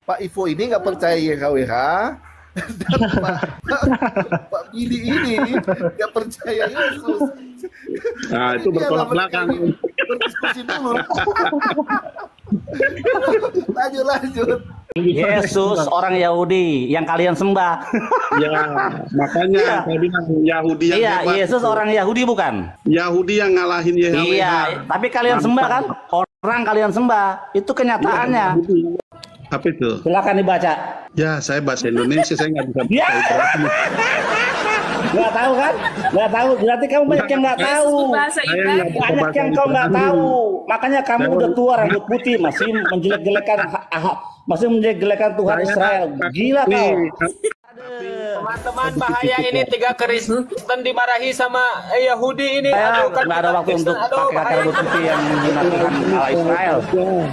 Pak Ivo ini nggak percaya YHWH, dan Pak Billy ini nggak percaya Yesus. Nah, itu bertolak belakang. Berdiskusi dulu. Lanjut. Yesus orang Yahudi yang kalian sembah. Ya, makanya saya bilang Yahudi yang Iya, hebat. Yesus orang Yahudi bukan? Yahudi yang ngalahin YHWH. Iya, tapi kalian sembah kan? Orang kalian sembah. Itu kenyataannya. Apa itu? Silakan dibaca. Ya, saya bahasa Indonesia, saya nggak bisa Ya. baca itu. Nggak tahu kan? Nggak tahu. Berarti kamu banyak yang nggak tahu. Banyak yang kau nggak tahu. Makanya kamu udah tua, rambut putih, masih menjelek-jelekan Tuhan Israel. Gila kau. Teman-teman, bahaya ini 3 Kristen dimarahi sama Yahudi ini. Saya nggak ada waktu untuk pakai kata rambut putih yang menghina Tuhan Allah Israel.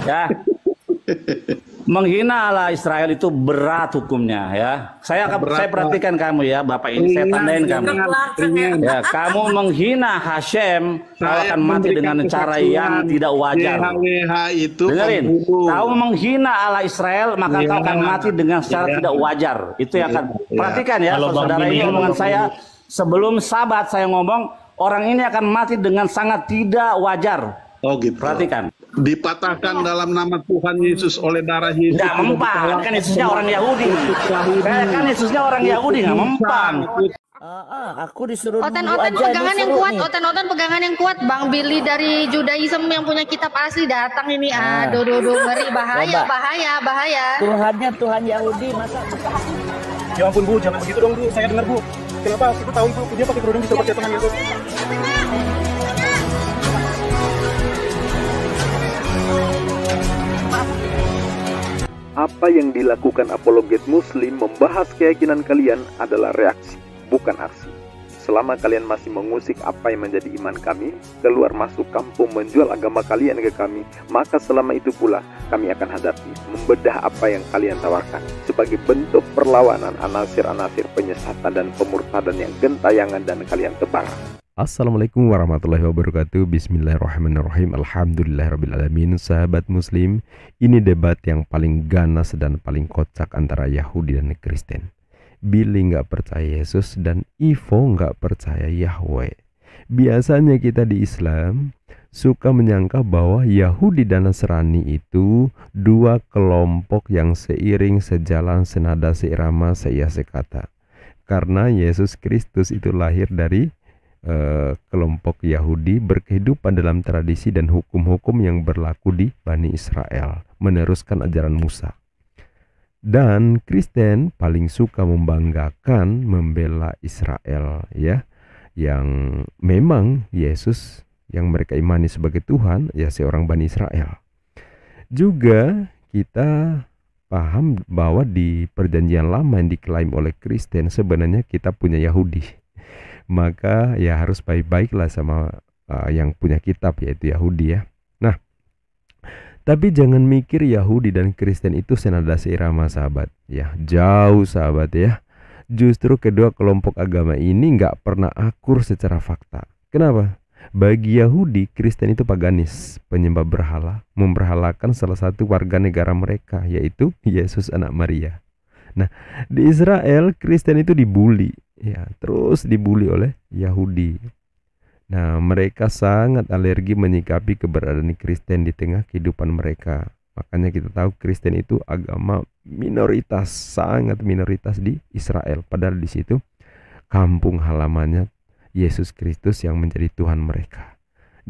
Ya. Menghina Allah Israel itu berat hukumnya ya. Saya perhatikan kamu ya, Bapak ini saya tandain kamu. Ya, kamu menghina Hashem, kau akan mati dengan cara yang tidak wajar. YHWH itu Dengerin, kau menghina Allah Israel, maka kau akan mati dengan secara tidak wajar. Itu yang akan perhatikan ya, saudara ini omongan saya sebelum Sabat saya ngomong orang ini akan mati dengan sangat tidak wajar. Oh gitu. Perhatikan. Dipatahkan dalam nama Tuhan Yesus oleh darah Yesus. Nggak mempan, kan Yesusnya orang Yahudi. Kan Yesusnya orang Yahudi, nggak mempan. Aku disuruh Oten-oten pegangan yang kuat, oten-oten pegangan yang kuat. Bang Billy dari Judaism yang punya kitab asli datang ini. Aduh, ngeri, bahaya. Tuhannya Tuhan Yahudi, masa? Ya ampun Bu, jangan begitu dong Bu, saya dengar Bu. Kenapa aku tahu Bu, dia pakai kerudung bisa percaya Tuhan Yesus. Apa yang dilakukan apologet muslim membahas keyakinan kalian adalah reaksi, bukan aksi. Selama kalian masih mengusik apa yang menjadi iman kami, keluar masuk kampung menjual agama kalian ke kami, maka selama itu pula kami akan hadapi, membedah apa yang kalian tawarkan. Sebagai bentuk perlawanan anasir-anasir penyesatan dan pemurtadan yang gentayangan dan kalian tebar. Assalamualaikum warahmatullahi wabarakatuh. Bismillahirrahmanirrahim. Alhamdulillahirrahmanirrahim. Sahabat muslim, ini debat yang paling ganas dan paling kocak antara Yahudi dan Kristen. Billy nggak percaya Yesus dan Ivo nggak percaya Yahweh. Biasanya kita di Islam suka menyangka bahwa Yahudi dan Nasrani itu dua kelompok yang seiring, sejalan, senada, seirama, seia, sekata. Karena Yesus Kristus itu lahir dari kelompok Yahudi, berkehidupan dalam tradisi dan hukum-hukum yang berlaku di Bani Israel, meneruskan ajaran Musa. Dan Kristen paling suka membanggakan, membela Israel ya, yang memang Yesus yang mereka imani sebagai Tuhan ya seorang Bani Israel. Juga kita paham bahwa di perjanjian lama yang diklaim oleh Kristen sebenarnya kita punya Yahudi. Maka ya harus baik-baiklah sama yang punya kitab yaitu Yahudi ya. Nah, tapi jangan mikir Yahudi dan Kristen itu senada seirama sahabat ya. Jauh sahabat ya. Justru kedua kelompok agama ini nggak pernah akur secara fakta. Kenapa? Bagi Yahudi, Kristen itu paganis, penyembah berhala, memberhalakan salah satu warga negara mereka yaitu Yesus anak Maria. Nah, di Israel Kristen itu dibully ya, terus dibully oleh Yahudi. Nah, mereka sangat alergi menyikapi keberadaan Kristen di tengah kehidupan mereka. Makanya kita tahu Kristen itu agama minoritas, sangat minoritas di Israel. Padahal di situ kampung halamannya Yesus Kristus yang menjadi Tuhan mereka.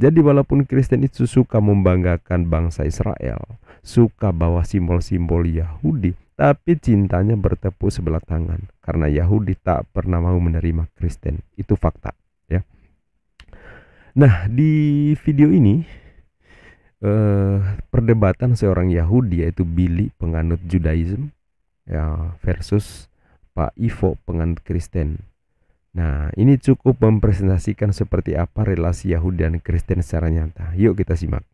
Jadi walaupun Kristen itu suka membanggakan bangsa Israel, suka bawa simbol-simbol Yahudi, tapi cintanya bertepuk sebelah tangan karena Yahudi tak pernah mau menerima Kristen. Itu fakta ya. Nah, di video ini perdebatan seorang Yahudi yaitu Billy penganut Judaism ya versus Pak Ivo penganut Kristen. Nah, ini cukup mempresentasikan seperti apa relasi Yahudi dan Kristen secara nyata. Yuk kita simak.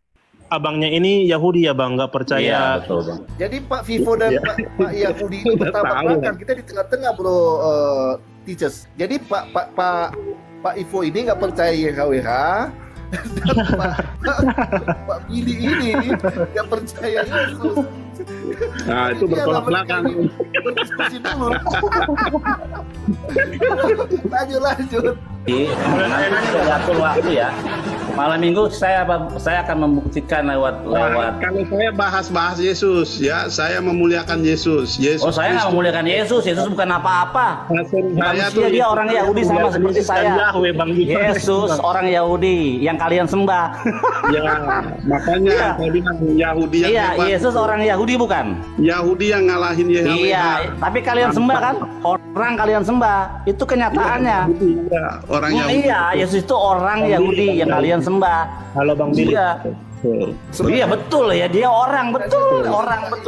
Abangnya ini Yahudi ya Bang, nggak percaya. Iya, betul Bang. Jadi Pak Vivo dan Pak Yahudi itu bertapak belakang, kita di tengah-tengah bro, teachers. Jadi Pak Ivo ini nggak percaya YHWH, Pak Billy ini nggak percaya Yesus. Nah, itu bertolak belakang. Berdiskusi dulu. Lanjut. Saya atur waktu ya. Malam minggu saya akan membuktikan lewat. Kalau saya bahas Yesus, ya saya memuliakan Yesus. Oh, saya nggak memuliakan Yesus. Yesus bukan apa-apa. Manusia, dia orang Yahudi sama seperti saya. Yesus orang Yahudi yang kalian sembah. Ya, makanya saya bilang Yahudi yang iya, hebat. Yesus orang Yahudi bukan? Yahudi yang ngalahin Yahweh. Iya, tapi kalian sembah kan? Orang kalian sembah. Itu kenyataannya. Iya, orang Yahudi. Iya, Yesus itu orang Yahudi yang kalian sembah. Halo Bang Billy. Iya. Iya betul ya, dia orang betul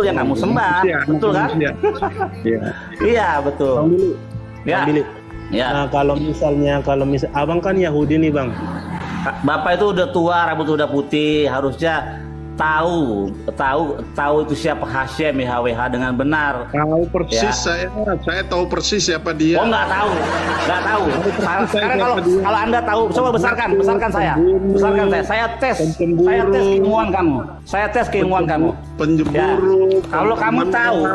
yang kamu sembah. Betul kan? Iya, betul. Bang Billy. Ya. Bang Billy. Ya. Nah, kalau misal Abang kan Yahudi nih, Bang. Bapak itu udah tua, rambut udah putih, harusnya tahu itu siapa Hashem YHWH dengan benar. Tahu persis ya. saya tahu persis siapa dia. Oh, nggak tahu. Sekarang kalau Anda tahu, coba besarkan saya. Saya tes keilmuan kamu. Penjemburu. Ya. Kalau kamu tahu.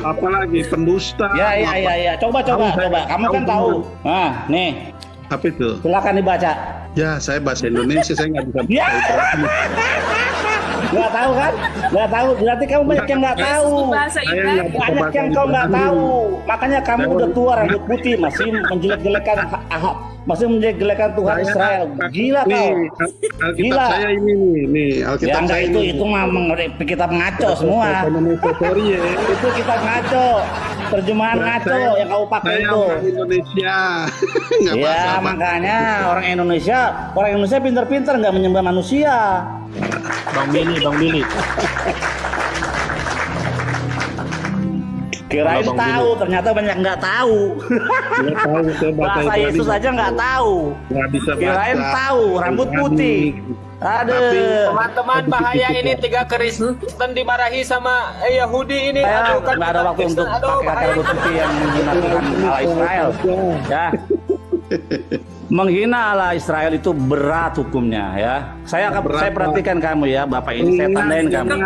Apa lagi? Pendusta. Ya. Coba. Kamu kan tahu. Nah, nih. Apa itu? Silakan dibaca. Ya, saya bahasa Indonesia, saya nggak bisa baca. Ya. Nggak tahu kan? Nggak tahu. Berarti kamu banyak yang nggak tahu. Banyak yang kau nggak tahu. Makanya kamu udah tua, rambut putih, masih menjelek-jelekan Tuhan Israel. Gila kau. Alkitab saya ini nih. Alkitab ya, saya itu mah kitab ngaco semua. Itu kitab ngaco. Terjemahan ngaco yang kau pakai itu. Indonesia. Ya, makanya orang Indonesia pintar-pintar nggak menyembah manusia. Bang Billy. Kirain tahu, ternyata banyak nggak tahu. Bahasa Yesus aja nggak tahu. Kirain tahu, rambut putih. Aduh. Teman-teman, bahaya ini 3 Kristen dimarahi sama Yahudi ini. Aduh, nggak ada waktu untuk pakai rambut putih yang menghina Tuhan Allah Israel. Ya. Menghina Allah Israel itu berat hukumnya ya. Saya perhatikan kamu ya, Bapak ini saya tandain kamu.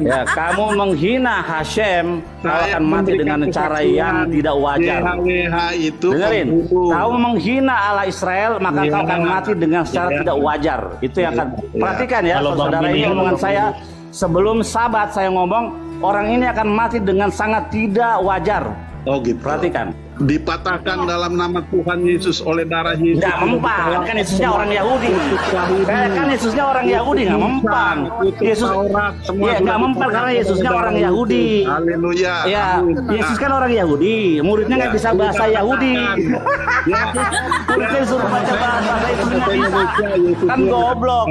Ya, kamu menghina Hashem, kau akan mati dengan cara yang tidak wajar. Dengerin, kamu menghina Allah Israel, maka kau akan mati dengan secara tidak wajar. Itu yang akan perhatikan ya, saudara, ini omongan saya sebelum Sabat saya ngomong, orang ini akan mati dengan sangat tidak wajar. Oh gitu. Perhatikan. Dipatahkan dalam nama Tuhan Yesus oleh darah Yesus. Nggak mempan, kan Yesusnya orang Yahudi. Kan Yesusnya orang Yahudi, nggak mempan. Yesus, ya nggak mempan karena Yesusnya orang Yahudi. Haleluya. Ya, Yesus kan orang Yahudi, muridnya nggak bisa bahasa Yahudi. Muridnya disuruh baca bahasa Yesusnya nggak bisa. Kan goblok.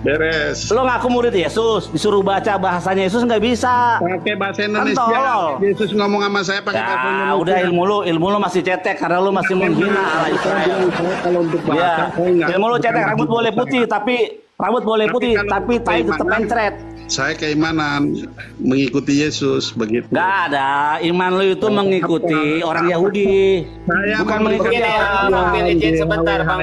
Beres. Lo ngaku murid Yesus, disuruh baca bahasanya Yesus nggak bisa. Pakai bahasa Indonesia. Yesus ngomong sama saya pakai bahasa Indonesia. Udah ilmu lu masih cetek karena lu masih menghina Allah Israel. Ya, ilmu lu cetek, rambut boleh putih tapi tai tetap mencret. Saya keimanan mengikuti Yesus begitu. Nggak ada, iman lu itu mengikuti orang Yahudi. Bukan mengikuti Bang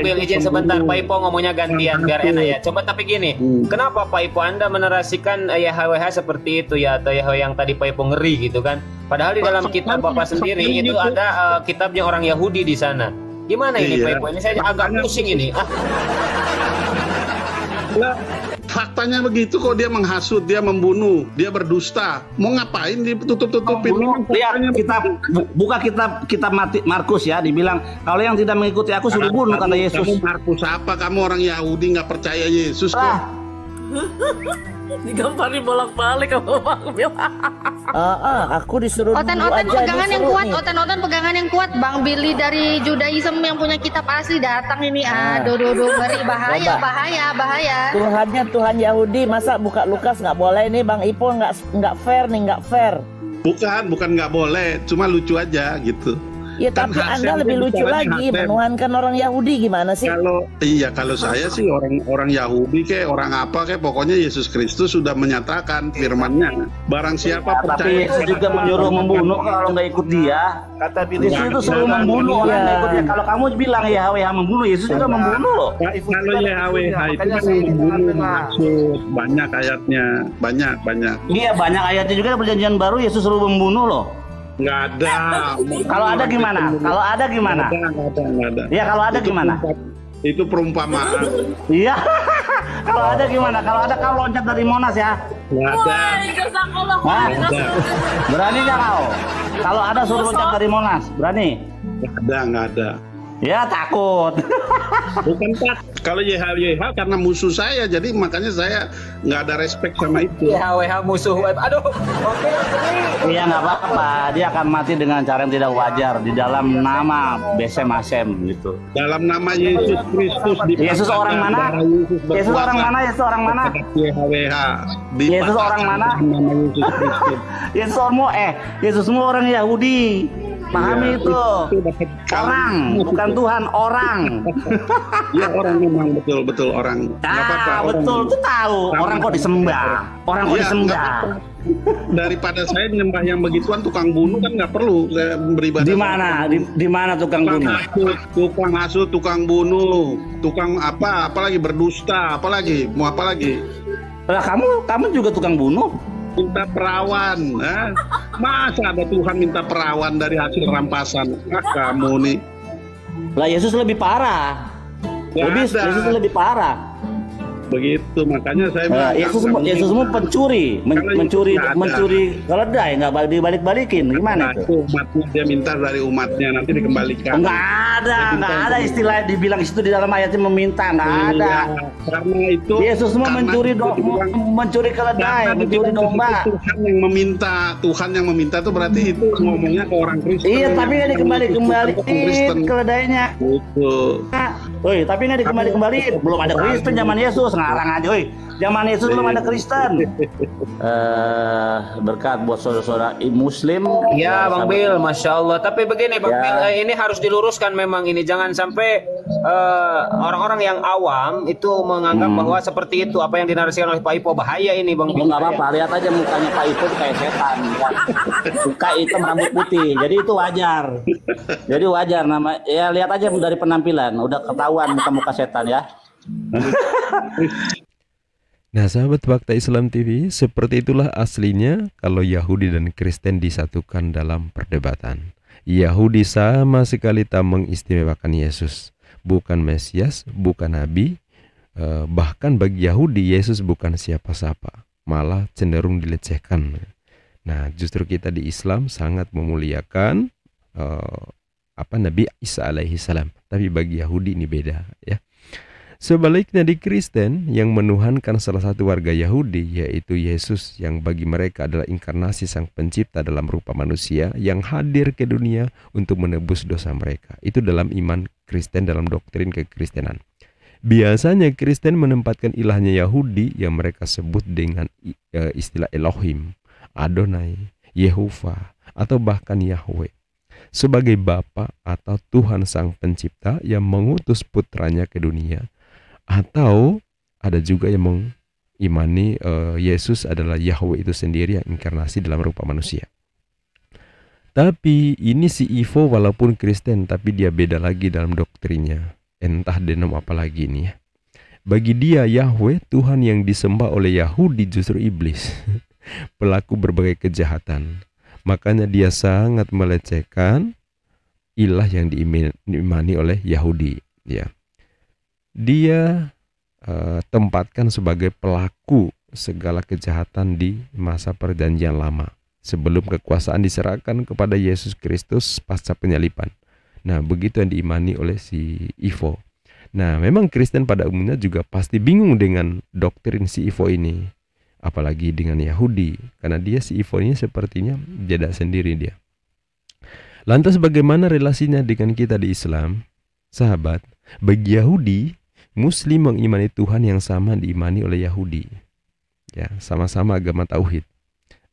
Bil, izin sebentar. Pak Ipo ngomongnya gantian biar enak ya. Coba tapi gini, kenapa Pak Ipo Anda menerasikan YHWH seperti itu ya, atau YHWH yang tadi Pak Ipo ngeri gitu kan? Padahal di dalam kitab Bapak sendiri itu ada kitabnya orang Yahudi di sana. Gimana ini Pak Ipo? Ini saya agak pusing ini. Faktanya begitu kok, dia menghasut, dia membunuh, dia berdusta. Mau ngapain ditutup-tutupin? Lihat kitab Markus ya, dibilang kalau yang tidak mengikuti aku suruh bunuh kata Yesus. Kamu Markus apa? Kamu orang Yahudi nggak percaya Yesus kok. Digamparin bolak-balik sama Bang Bil. Aku disuruh Oten pegangan yang kuat, pegangan yang kuat. Bang Billy dari Judaism yang punya kitab asli datang ini. Aduh, ngeri, bahaya. Tuhan Yahudi, masa buka Lukas nggak boleh nih Bang Ipo, nggak fair nih, nggak fair. Bukan nggak boleh, cuma lucu aja gitu. Ya tapi Anda lebih lucu lagi, menuhankan orang Yahudi gimana sih? Kalau saya sih orang Yahudi kayak orang apa kayak pokoknya Yesus Kristus sudah menyatakan firman-Nya. Barang siapa percaya. Tapi Yesus juga menyuruh membunuh kalau nggak ikut dia. Kata Yesus itu suruh membunuh orang nggak ikutnya. Kalau kamu bilang YHWH membunuh, Yesus juga membunuh loh. Kalau YHWH itu kan membunuh maksud banyak ayatnya, banyak. Iya banyak ayatnya juga Perjanjian Baru Yesus suruh membunuh loh. Nggak ada. Kalau ada gimana? Nggak ada. Ya kalau ada gimana? Itu perumpamaan. Iya. Kalau ada gimana? Kalau ada kau loncat dari Monas ya? Nggak ada. Hah? Berani nggak kau? Kalau ada suruh loncat dari Monas, berani? Nggak ada. Ya takut. Bukan Pak. Kalau YHWH karena musuh saya, jadi makanya saya nggak ada respect sama itu. YHWH musuh web. Aduh. Oke. Iya nggak apa-apa. Dia akan mati dengan cara yang tidak wajar di dalam nama Besem Asem gitu. Dalam nama Yesus Kristus. Yesus orang mana? Yesus orang mana? Yesus orang mana? YHWH. Yesus orang mana? Nama Yesus Kristus. Yesusmu orang Yahudi. Pahami itu. Orang, bukan Tuhan, orang. Iya orang memang betul orang. Betul, itu tahu. Orang kok disembah. Daripada saya nyembah yang begituan tukang bunuh kan nggak perlu beribadah. Di mana tukang bunuh? Tukang hasut, tukang bunuh, tukang apalagi berdusta, apalagi mau apa lagi? Lah kamu juga tukang bunuh? Minta perawan, masa ada Tuhan minta perawan dari hasil rampasan? Kamu nih. Lah Yesus lebih parah. Yesus lebih parah. Begitu makanya saya bilang Yesusmu pencuri, mencuri keledai nggak dibalik-balikin gimana itu? Umatnya dia minta dari umatnya nanti dikembalikan. Nggak ada istilah dibilang itu di dalam ayatnya meminta, nggak ada. Karena itu Yesusmu mencuri keledai, mencuri domba. Tuhan yang meminta itu berarti itu ngomongnya ke orang Kristen. Iya tapi nggak dikembalikan keledainya. Betul. Woi tapi nggak dikembalikan. Belum ada Kristen zaman Yesus. Ngarang aja, woi. Zaman Yesus belum ada Kristen. Berkat buat saudara-saudara Muslim. Ya, Bang Bil, Masya Allah. Tapi begini, Bang Bil, ini harus diluruskan memang ini. Jangan sampai orang-orang yang awam itu menganggap bahwa seperti itu apa yang dinarasikan oleh Pak Ipo bahaya ini, Bang Bil. Nggak apa-apa, lihat aja mukanya Pak Ipo kayak setan. Muka hitam, rambut putih. Jadi itu wajar. Jadi wajar nama. Ya lihat aja dari penampilan, udah ketahuan muka-muka setan ya. Nah sahabat Fakta Islam TV, seperti itulah aslinya kalau Yahudi dan Kristen disatukan dalam perdebatan. Yahudi sama sekali tak mengistimewakan Yesus, bukan Mesias, bukan Nabi. Bahkan bagi Yahudi Yesus bukan siapa-siapa, malah cenderung dilecehkan. Nah justru kita di Islam sangat memuliakan Nabi Isa alaihi salam, tapi bagi Yahudi ini beda ya. Sebaliknya di Kristen yang menuhankan salah satu warga Yahudi, yaitu Yesus yang bagi mereka adalah inkarnasi sang pencipta dalam rupa manusia yang hadir ke dunia untuk menebus dosa mereka. Itu dalam iman Kristen, dalam doktrin kekristenan. Biasanya Kristen menempatkan ilahnya Yahudi yang mereka sebut dengan istilah Elohim, Adonai, Yehovah, atau bahkan Yahweh sebagai Bapa atau Tuhan sang pencipta yang mengutus putranya ke dunia. Atau ada juga yang mengimani Yesus adalah Yahweh itu sendiri yang inkarnasi dalam rupa manusia. Tapi ini si Ivo walaupun Kristen tapi dia beda lagi dalam doktrinnya. Entah denom apa lagi ini ya. Bagi dia Yahweh Tuhan yang disembah oleh Yahudi justru iblis. Pelaku berbagai kejahatan. Makanya dia sangat melecehkan ilah yang diimani oleh Yahudi ya. Dia tempatkan sebagai pelaku segala kejahatan di masa perjanjian lama sebelum kekuasaan diserahkan kepada Yesus Kristus pasca penyaliban. Nah begitu yang diimani oleh si Ivo. Nah memang Kristen pada umumnya juga pasti bingung dengan doktrin si Ivo ini, apalagi dengan Yahudi, karena dia si Ivo ini sepertinya beda sendiri dia. Lantas bagaimana relasinya dengan kita di Islam? Sahabat, bagi Yahudi Muslim mengimani Tuhan yang sama diimani oleh Yahudi. Ya, sama-sama agama tauhid.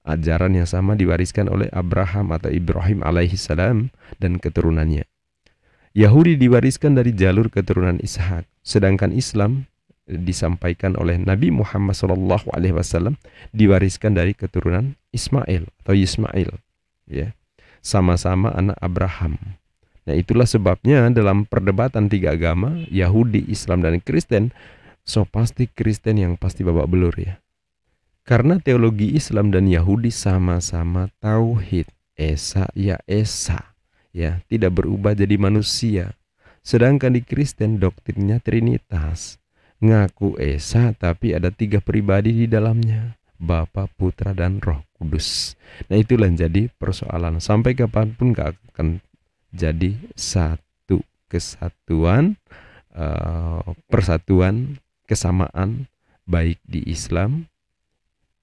Ajaran yang sama diwariskan oleh Abraham atau Ibrahim alaihissalam dan keturunannya. Yahudi diwariskan dari jalur keturunan Ishak, sedangkan Islam disampaikan oleh Nabi Muhammad SAW diwariskan dari keturunan Ismail atau Yismail, ya, sama-sama anak Abraham. Nah, itulah sebabnya dalam perdebatan tiga agama, Yahudi, Islam, dan Kristen, so pasti Kristen yang pasti babak belur, ya. Karena teologi Islam dan Yahudi sama-sama tauhid, Esa ya Esa, ya, tidak berubah jadi manusia. Sedangkan di Kristen doktrinnya Trinitas, ngaku Esa tapi ada 3 pribadi di dalamnya, Bapa, Putra, dan Roh Kudus. Nah, itulah yang jadi persoalan. Sampai kapanpun gak akan jadi satu kesatuan, persatuan, kesamaan baik di Islam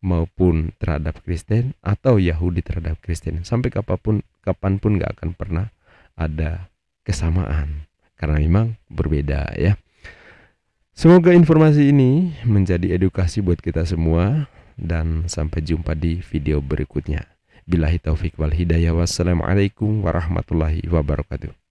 maupun terhadap Kristen atau Yahudi terhadap Kristen. Sampai kapanpun gak akan pernah ada kesamaan, karena memang berbeda, ya. Semoga informasi ini menjadi edukasi buat kita semua, dan sampai jumpa di video berikutnya. Billahi taufik wal hidayah. Wassalamualaikum warahmatullahi wabarakatuh.